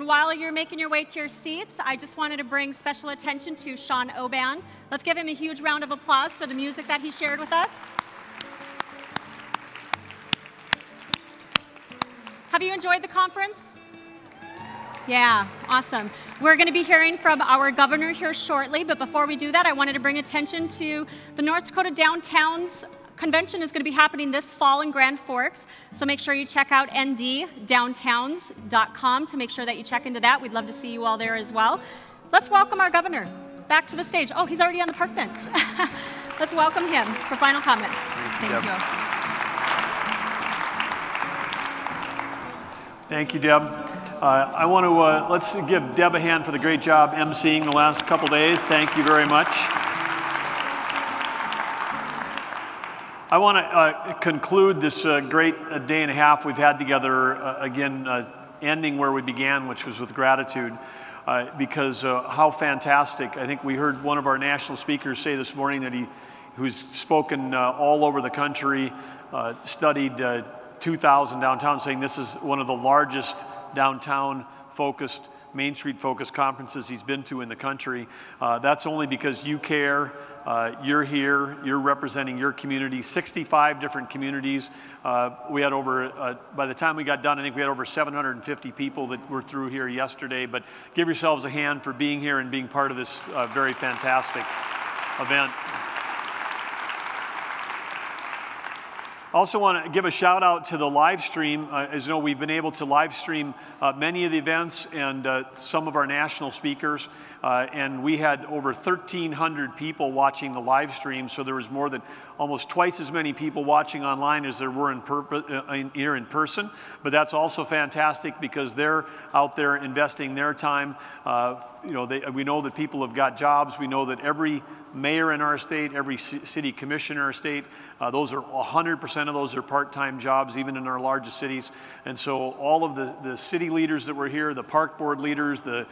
And while you're making your way to your seats, I just wanted to bring special attention to Sean Oban. Let's give him a huge round of applause for the music that he shared with us. Have you enjoyed the conference? Yeah, awesome. We're going to be hearing from our governor here shortly, but before we do that, I wanted to bring attention to the North Dakota Downtowns Convention is going to be happening this fall in Grand Forks, so make sure you check out nddowntowns.com to make sure that you check into that. We'd love to see you all there as well. Let's welcome our governor back to the stage. Oh, he's already on the park bench. Let's welcome him for final comments. Thank you. Thank you, Deb. I want to, let's give Deb a hand for the great job emceeing the last couple days. Thank you very much. I want to conclude this great day and a half we've had together, again, ending where we began, which was with gratitude, because how fantastic. I think we heard one of our national speakers say this morning that who's spoken all over the country, studied 2,000 downtown, saying this is one of the largest downtown-focused, Main Street-focused conferences he's been to in the country. That's only because you care, you're here, you're representing your community, 65 different communities. We had over, by the time we got done, I think we had over 750 people that were through here yesterday, but give yourselves a hand for being here and being part of this very fantastic event. I also want to give a shout out to the live stream. As you know, we've been able to live stream many of the events and some of our national speakers. And we had over 1,300 people watching the live stream. So there was more than almost twice as many people watching online as there were here in person. But that's also fantastic because they're out there investing their time. We know that people have got jobs. We know that every mayor in our state, every city commissioner in our state, those are 100% of those are part-time jobs, even in our largest cities. And so all of the city leaders that were here, the park board leaders, the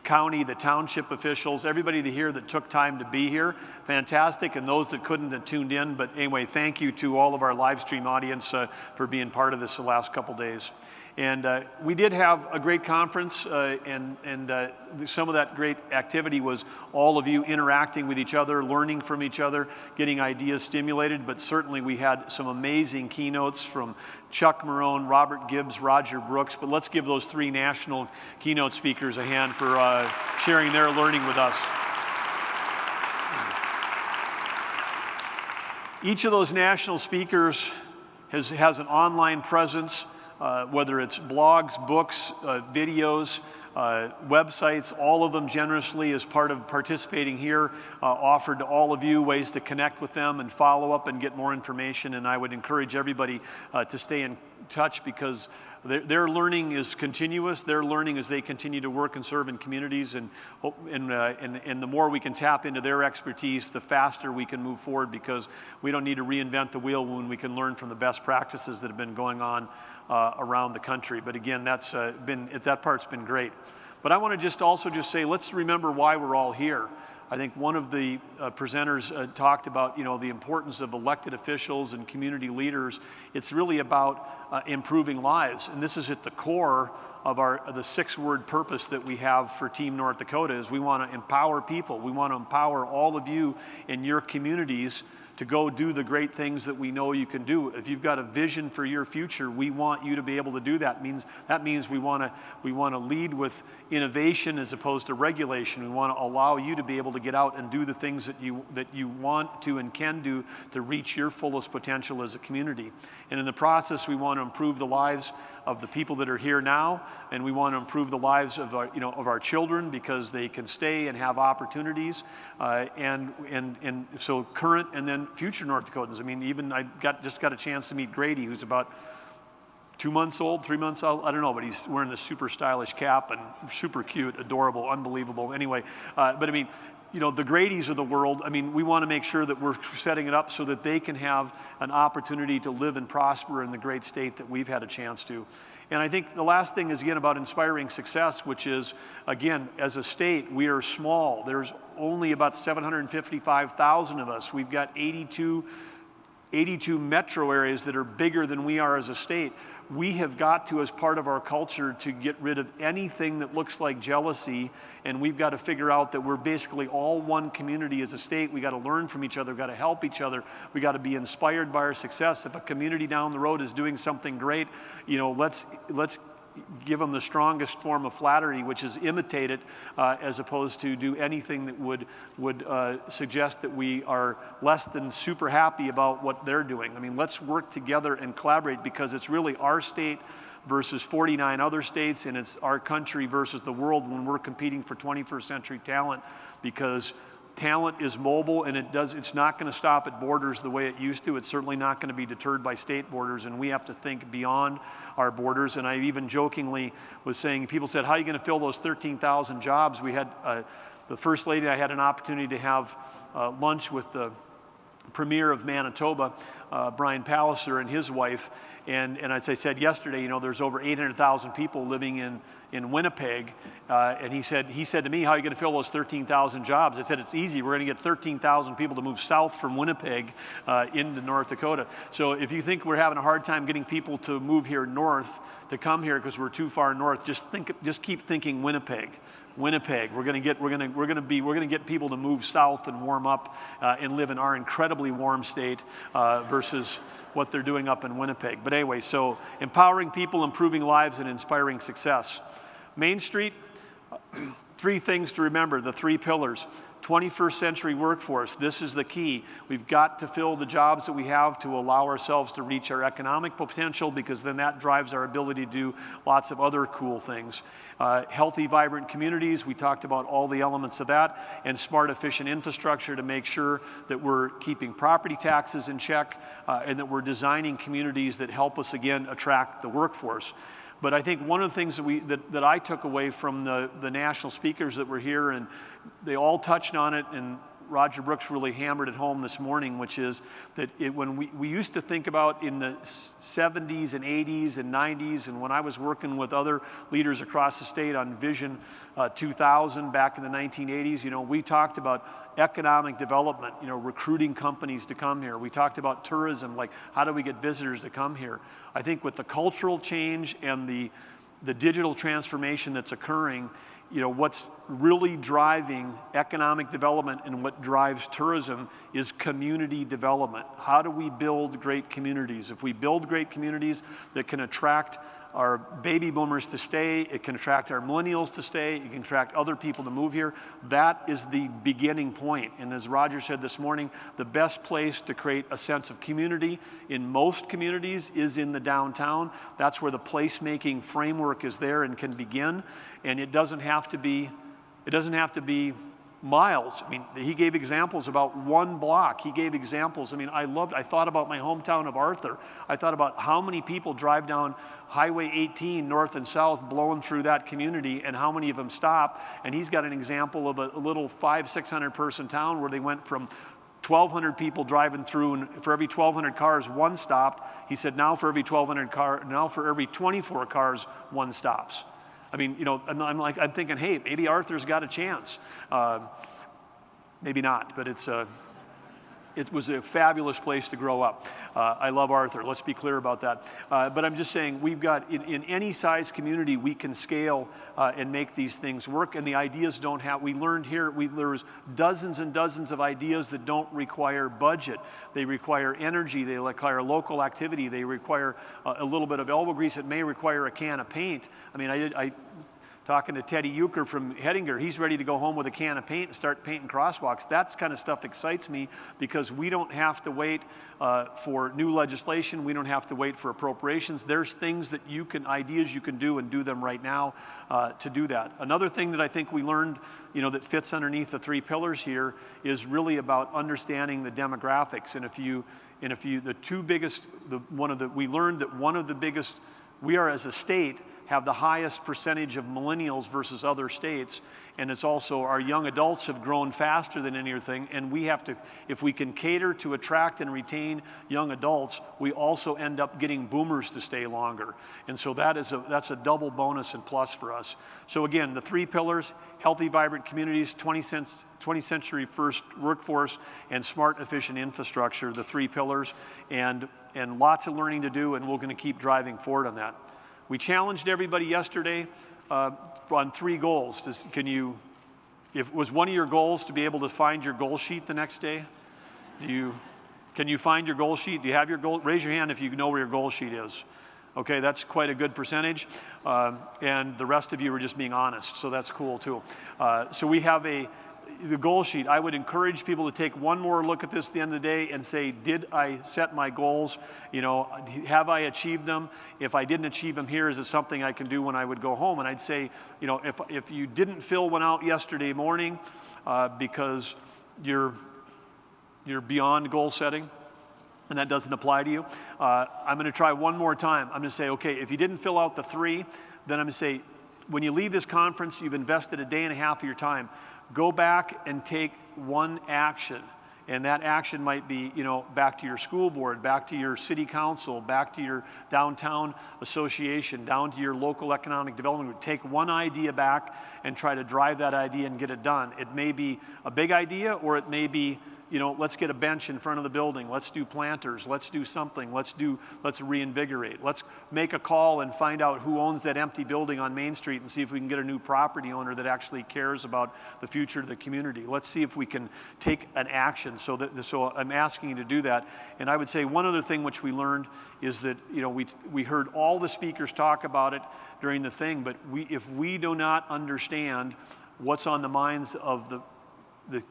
county, the township officials, everybody here that took time to be here, fantastic. And those that couldn't that tuned in. But anyway, thank you to all of our live stream audience for being part of this the last couple days. And we did have a great conference, and some of that great activity was all of you interacting with each other, learning from each other, getting ideas stimulated, but certainly we had some amazing keynotes from Chuck Marone, Robert Gibbs, Roger Brooks, but let's give those three national keynote speakers a hand for sharing their learning with us. Each of those national speakers has an online presence, whether it's blogs, books, videos, websites, all of them generously as part of participating here, offered to all of you ways to connect with them and follow up and get more information. And I would encourage everybody to stay in touch because their learning is continuous. Their learning as they continue to work and serve in communities, and the more we can tap into their expertise, the faster we can move forward because we don't need to reinvent the wheel when we can learn from the best practices that have been going on around the country. But again, that part's been great. But I want to also say, let's remember why we're all here. I think one of the presenters talked about, the importance of elected officials and community leaders. It's really about improving lives, and this is at the core of the 6-word purpose that we have for Team North Dakota. Is we want to empower people. We want to empower all of you in your communities to go do the great things that we know you can do. If you've got a vision for your future, we want you to be able to do that. That means we want to lead with innovation as opposed to regulation. We want to allow you to be able to get out and do the things that you want to and can do to reach your fullest potential as a community. And in the process, we want to improve the lives of the people that are here now, and we want to improve the lives of our children because they can stay and have opportunities, and so current and then future North Dakotans. I mean, even I just got a chance to meet Grady, who's about 2 months old, 3 months old, I don't know, but he's wearing this super stylish cap and super cute, adorable, unbelievable. Anyway, but I mean, the Gradys of the world, I mean, we want to make sure that we're setting it up so that they can have an opportunity to live and prosper in the great state that we've had a chance to. And I think the last thing is, again, about inspiring success, which is, again, as a state, we are small. There's only about 755,000 of us. We've got 82 82 metro areas that are bigger than we are as a state. We have got to, as part of our culture, to get rid of anything that looks like jealousy, and we've got to figure out that we're basically all one community as a state. We got to learn from each other, we got to help each other, we got to be inspired by our success. If a community down the road is doing something great, let's give them the strongest form of flattery, which is imitate it, as opposed to do anything that would suggest that we are less than super happy about what they're doing. I mean, let's work together and collaborate, because it's really our state versus 49 other states, and it's our country versus the world when we're competing for 21st century talent, because talent is mobile, and it's not going to stop at borders the way it used to. It's certainly not going to be deterred by state borders, and we have to think beyond our borders. And I even jokingly was saying, people said, how are you going to fill those 13,000 jobs? We had the First Lady, I had an opportunity to have lunch with the Premier of Manitoba, Brian Palliser, and his wife, and as I said yesterday, there's over 800,000 people living in Winnipeg, and he said to me, how are you going to fill those 13,000 jobs? I said, it's easy. We're going to get 13,000 people to move south from Winnipeg into North Dakota. So if you think we're having a hard time getting people to move here north, to come here because we're too far north, just keep thinking Winnipeg. Winnipeg. We're going to get people to move south and warm up and live in our incredibly warm state versus what they're doing up in Winnipeg. But anyway, so empowering people, improving lives, and inspiring success. Main Street, three things to remember, the three pillars. 21st century workforce, this is the key. We've got to fill the jobs that we have to allow ourselves to reach our economic potential, because then that drives our ability to do lots of other cool things. Healthy, vibrant communities, we talked about all the elements of that, and smart, efficient infrastructure to make sure that we're keeping property taxes in check, and that we're designing communities that help us, again, attract the workforce. But I think one of the things that I took away from the national speakers that were here, and they all touched on it, and Roger Brooks really hammered it home this morning, which is that when we used to think about in the 70s and 80s and 90s, and when I was working with other leaders across the state on Vision 2000 back in the 1980s, we talked about economic development, recruiting companies to come here. We talked about tourism, like how do we get visitors to come here? I think with the cultural change and the digital transformation that's occurring, what's really driving economic development and what drives tourism is community development. How do we build great communities? If we build great communities that can attract our baby boomers to stay, it can attract our millennials to stay, it can attract other people to move here. That is the beginning point. And as Roger said this morning, the best place to create a sense of community in most communities is in the downtown. That's where the placemaking framework is there and can begin. And it doesn't have to be miles. I mean, he gave examples about one block. He gave examples. I mean, I thought about my hometown of Arthur. I thought about how many people drive down Highway 18 north and south blowing through that community, and how many of them stop. And he's got an example of a little 500-600 person town where they went from 1,200 people driving through, and for every 1,200 cars, one stopped. He said, now for every 24 cars, one stops. I mean, I'm thinking, hey, maybe Arthur's got a chance. Maybe not, but it was a fabulous place to grow up. I love Arthur, let's be clear about that. But I'm just saying, we've got, in any size community, we can scale and make these things work, and the ideas we learned here, there was dozens and dozens of ideas that don't require budget. They require energy, they require local activity, they require a little bit of elbow grease, it may require a can of paint. I mean, I talking to Teddy Euchre from Hettinger, he's ready to go home with a can of paint and start painting crosswalks. That kind of stuff excites me, because we don't have to wait for new legislation. We don't have to wait for appropriations. There's things that ideas you can do, and do them right now to do that. Another thing that I think we learned, that fits underneath the three pillars here, is really about understanding the demographics. We learned that one of the biggest, we are as a state have the highest percentage of millennials versus other states, and it's also our young adults have grown faster than anything, and we have to, if we can cater to attract and retain young adults, we also end up getting boomers to stay longer. And so that's a double bonus and plus for us. So again, the 3 pillars: healthy, vibrant communities, 20th century first workforce, and smart, efficient infrastructure, the 3 pillars, and lots of learning to do, and we're going to keep driving forward on that. We challenged everybody yesterday on 3 goals. Was one of your goals to be able to find your goal sheet the next day? Can you find your goal sheet? Do you have your goal? Raise your hand if you know where your goal sheet is. Okay, that's quite a good percentage, and the rest of you are just being honest, so that's cool too. So we have the goal sheet. I would encourage people to take one more look at this at the end of the day and say, did I set my goals? You know, have I achieved them? If I didn't achieve them here, is it something I can do when I would go home? And I'd say, you know, if you didn't fill one out yesterday morning because you're beyond goal setting, and that doesn't apply to you, I'm going to try one more time. I'm going to say, okay, if you didn't fill out the 3, then I'm going to say, when you leave this conference, you've invested a day and a half of your time. Go back and take one action. And that action might be, you know, back to your school board, back to your city council, back to your downtown association, down to your local economic development group. Take one idea back and try to drive that idea and get it done. It may be a big idea, or it may be, you know, let's get a bench in front of the building. Let's do planters. Let's do something. Let's reinvigorate. Let's make a call and find out who owns that empty building on Main Street and see if we can get a new property owner that actually cares about the future of the community. Let's see if we can take an action. So I'm asking you to do that. And I would say one other thing which we learned is that, you know, we heard all the speakers talk about it during the thing, but if we do not understand what's on the minds of the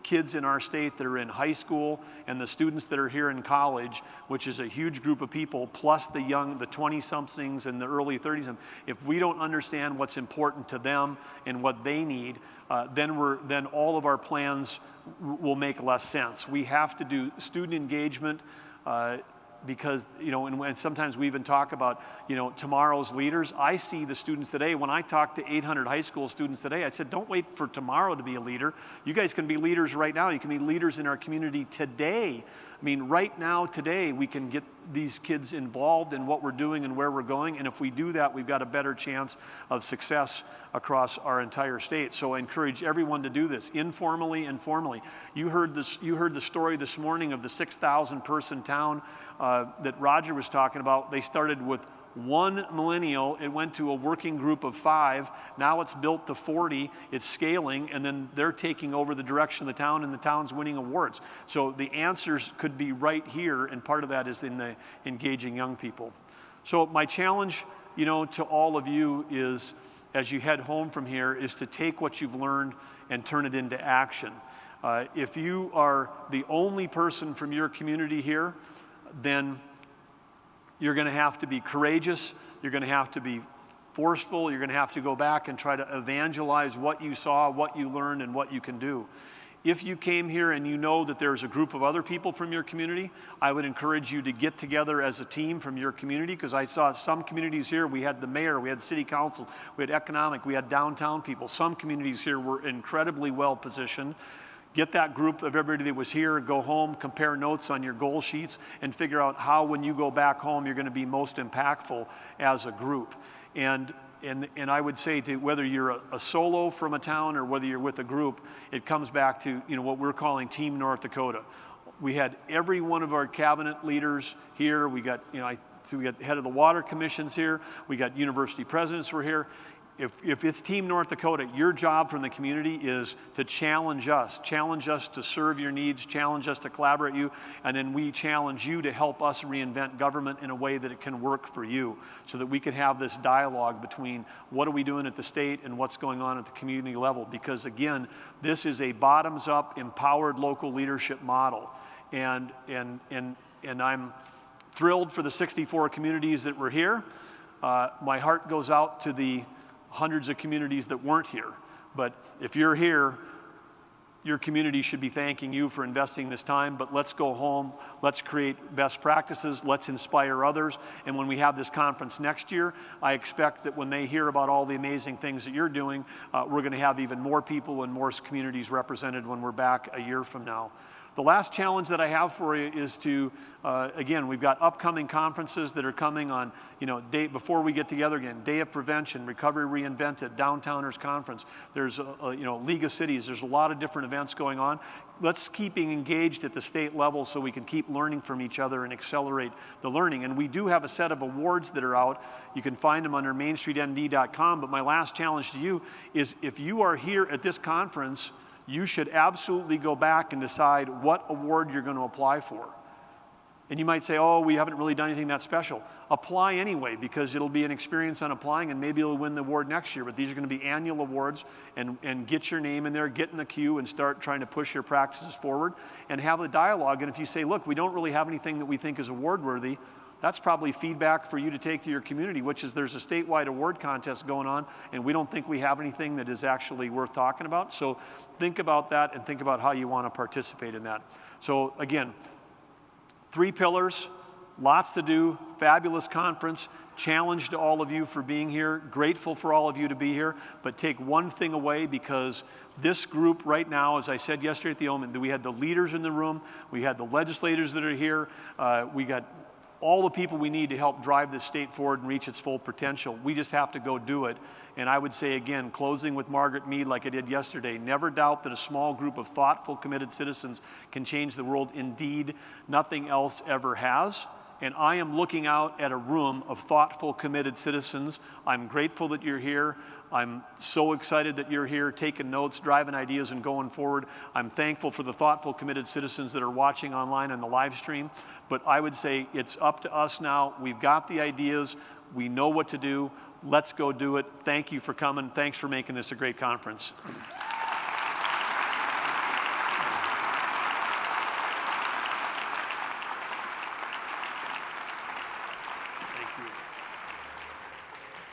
kids in our state that are in high school and the students that are here in college, which is a huge group of people, plus the 20-somethings and the early 30s, if we don't understand what's important to them and what they need, then all of our plans will make less sense. We have to do student engagement because, you know, and sometimes we even talk about, you know, tomorrow's leaders. I see the students today. When I talk to 800 high school students today, I said, don't wait for tomorrow to be a leader. You guys can be leaders right now. You can be leaders in our community today. I mean, right now, today, we can get these kids involved in what we're doing and where we're going. And if we do that, we've got a better chance of success across our entire state. So I encourage everyone to do this, informally and formally. You heard the story this morning of the 6,000-person town that Roger was talking about. They started with 1 millennial, it went to a working group of 5, now it's built to 40, it's scaling, and then they're taking over the direction of the town, and the town's winning awards. So the answers could be right here, and part of that is in the engaging young people. So my challenge, you know, to all of you is, as you head home from here, is to take what you've learned and turn it into action. If you are the only person from your community here, then you're going to have to be courageous, you're going to have to be forceful, you're going to have to go back and try to evangelize what you saw, what you learned, and what you can do. If you came here and you know that there's a group of other people from your community, I would encourage you to get together as a team from your community, because I saw some communities here, we had the mayor, we had city council, we had economic, we had downtown people. Some communities here were incredibly well positioned. Get that group of everybody that was here, go home, compare notes on your goal sheets, and figure out how, when you go back home, you're going to be most impactful as a group. And I would say, to whether you're a solo from a town or whether you're with a group, it comes back to, you know, what we're calling Team North Dakota. We had every one of our cabinet leaders here. We got, you know, we got the head of the water commissions here. We got university presidents were here. If it's Team North Dakota, your job from the community is to challenge us to serve your needs, challenge us to collaborate you, and then we challenge you to help us reinvent government in a way that it can work for you, so that we can have this dialogue between what are we doing at the state and what's going on at the community level. Because again, this is a bottoms-up, empowered local leadership model, and I'm thrilled for the 64 communities that were here. My heart goes out to the hundreds of communities that weren't here. But if you're here, your community should be thanking you for investing this time, but let's go home, let's create best practices, let's inspire others, and when we have this conference next year, I expect that when they hear about all the amazing things that you're doing, we're going to have even more people and more communities represented when we're back a year from now. The last challenge that I have for you is to, again, we've got upcoming conferences that are coming on, before we get together again, Day of Prevention, Recovery Reinvented, Downtowners Conference. There's, League of Cities. There's a lot of different events going on. Let's keep engaged at the state level so we can keep learning from each other and accelerate the learning. And we do have a set of awards that are out. You can find them under mainstreetnd.com. But my last challenge to you is if you are here at this conference, you should absolutely go back and decide what award you're going to apply for. And you might say, oh, we haven't really done anything that special. Apply anyway, because it'll be an experience on applying, and maybe you'll win the award next year. But these are going to be annual awards, and get your name in there, get in the queue, and start trying to push your practices forward, and have a dialogue. And if you say, look, we don't really have anything that we think is award-worthy, that's probably feedback for you to take to your community, which is there's a statewide award contest going on, and we don't think we have anything that is actually worth talking about. So think about that and think about how you want to participate in that. So again, 3 pillars, lots to do, fabulous conference, challenge to all of you for being here, grateful for all of you to be here, but take one thing away, because this group right now, as I said yesterday at the Omen, we had the leaders in the room, we had the legislators that are here, we got all the people we need to help drive this state forward and reach its full potential. We just have to go do it. And I would say again, closing with Margaret Mead like I did yesterday, never doubt that a small group of thoughtful, committed citizens can change the world. Indeed, nothing else ever has. And I am looking out at a room of thoughtful, committed citizens. I'm grateful that you're here. I'm so excited that you're here taking notes, driving ideas, and going forward. I'm thankful for the thoughtful, committed citizens that are watching online on the live stream. But I would say it's up to us now. We've got the ideas. We know what to do. Let's go do it. Thank you for coming. Thanks for making this a great conference.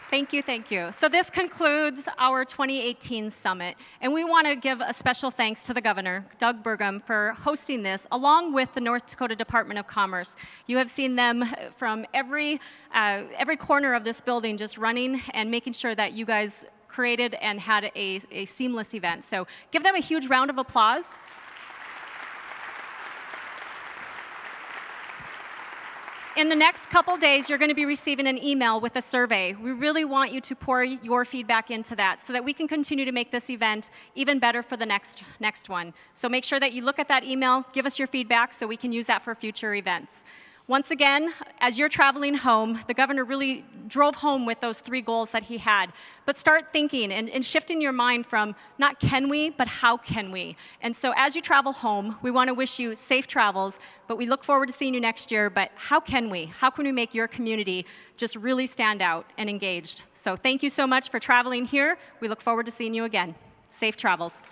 Thank you, thank you. So this concludes our 2018 summit, and we want to give a special thanks to the governor, Doug Burgum, for hosting this, along with the North Dakota Department of Commerce. You have seen them from every corner of this building just running and making sure that you guys created and had a seamless event. So give them a huge round of applause. In the next couple days, you're going to be receiving an email with a survey. We really want you to pour your feedback into that so that we can continue to make this event even better for the next one. So make sure that you look at that email, give us your feedback so we can use that for future events. Once again, as you're traveling home, the governor really drove home with those 3 goals that he had. But start thinking and shifting your mind from not can we, but how can we? And so as you travel home, we want to wish you safe travels, but we look forward to seeing you next year. But how can we? How can we make your community just really stand out and engaged? So thank you so much for traveling here. We look forward to seeing you again. Safe travels.